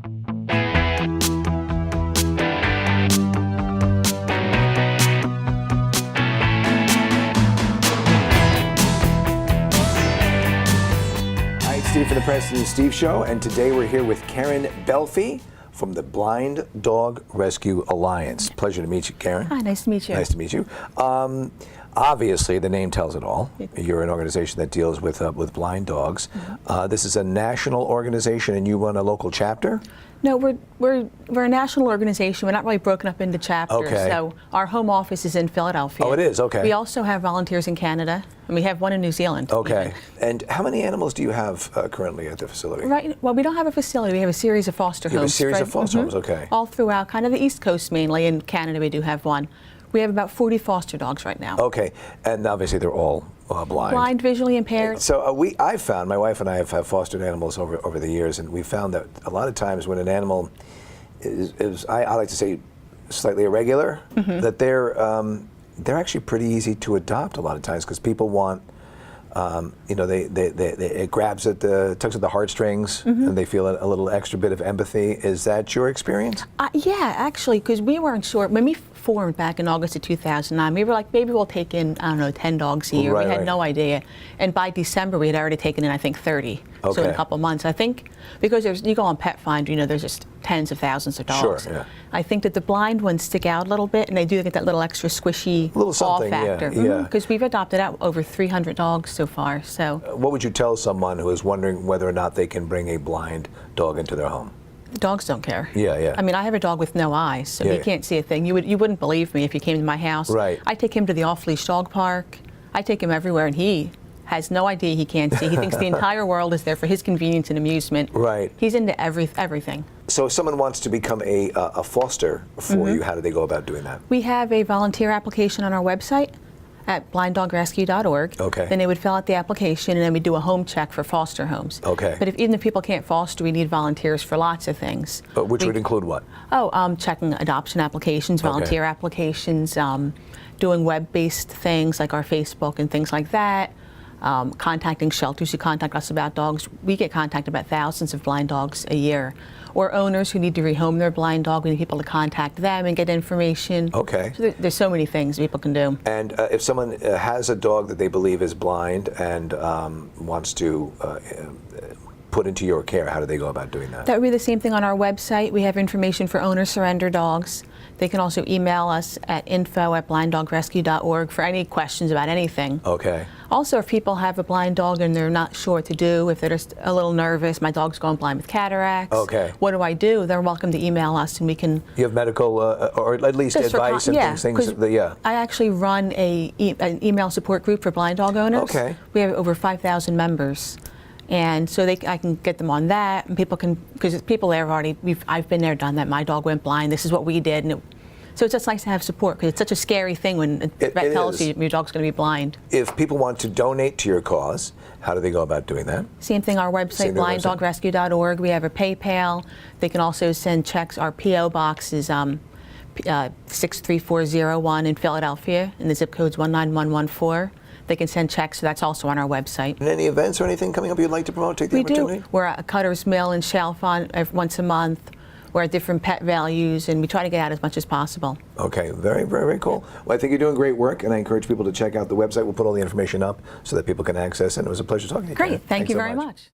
Steve from the President Steve Show, and today we're here with Karen Belfi from the Blind Dog Rescue Alliance. Pleasure to meet you, Karen. Hi, nice to meet you. Nice to meet you. Obviously, the name tells it all. You're an organization that deals with blind dogs. Mm-hmm. This is a national organization, and you run a local chapter? No, we're a national organization. We're not really broken up into chapters. Okay. So our home office is in Philadelphia. Oh, it is? Okay. We also have volunteers in Canada, and we have one in New Zealand. Okay. Even. And how many animals do you have currently at the facility? Right. Well, we don't have a facility. We have a series of foster homes. You have a series of foster homes, Mm-hmm. okay. All throughout, kind of the East Coast mainly. In Canada, we do have one. We have about 40 foster dogs right now. Okay. And obviously they're all blind. Blind, visually impaired. So I've found, my wife and I have fostered animals over the years, and we found that a lot of times when an animal is I like to say, slightly irregular, mm-hmm. that they're actually pretty easy to adopt a lot of times because people want, it grabs at tugs at the heartstrings, mm-hmm. and they feel a little extra bit of empathy. Is that your experience? Yeah, actually, because we weren't sure. When we formed back in August of 2009, we were like, maybe we'll take in, 10 dogs a year. Right, we had no idea. And by December, we had already taken in, I think, 30. Okay. So in a couple of months. I think, because you go on Pet Finder, there's just tens of thousands of dogs. Sure, yeah. I think that the blind ones stick out a little bit, and they do get that little extra squishy paw factor. Yeah. Because we've adopted out over 300 dogs so far. So, what would you tell someone who is wondering whether or not they can bring a blind dog into their home? Dogs don't care. Yeah, yeah. I mean, I have a dog with no eyes, so he can't see a thing. You wouldn't believe me if you came to my house. Right. I take him to the off-leash dog park. I take him everywhere, and he has no idea he can't see. He thinks the entire world is there for his convenience and amusement. Right. He's into everything. So if someone wants to become a foster for mm-hmm. you, how do they go about doing that? We have a volunteer application on our website at blinddogrescue.org. Okay. Then they would fill out the application, and then we do a home check for foster homes. Okay. But even if people can't foster, we need volunteers for lots of things. Which would include what? Checking adoption applications, volunteer applications, doing web-based things like our Facebook and things like that. Contacting shelters who contact us about dogs. We get contacted about thousands of blind dogs a year. Or owners who need to rehome their blind dog. We need people to contact them and get information. Okay. So there's so many things people can do. And if someone has a dog that they believe is blind and wants to put into your care, how do they go about doing that? That would be the same thing on our website. We have information for owner surrender dogs. They can also email us at info@blinddogrescue.org for any questions about anything. Okay. Also, if people have a blind dog and they're not sure what to do, if they're just a little nervous, my dog's going blind with cataracts. Okay. What do I do? They're welcome to email us, and we can. You have medical or at least advice and things. Yeah. I actually run an email support group for blind dog owners. Okay. We have over 5,000 members. And so I can get them on that, and people can, because people there have already, I've been there, done that. My dog went blind. This is what we did, and so it's just nice to have support because it's such a scary thing when a vet tells you your dog's going to be blind. If people want to donate to your cause, how do they go about doing that? Same thing. Our website, blinddogrescue.org. We have a PayPal. They can also send checks. Our PO box is 63401 in Philadelphia, and the zip code's 19114. They can send checks, so that's also on our website. And any events or anything coming up you'd like to promote? Take the opportunity. We do. We're at Cutter's Mill in Chalfont once a month. We're at different pet values, and we try to get out as much as possible. Okay, very, very, very cool. Well, I think you're doing great work, and I encourage people to check out the website. We'll put all the information up so that people can access it. It was a pleasure talking to you. Great. Thank you very much.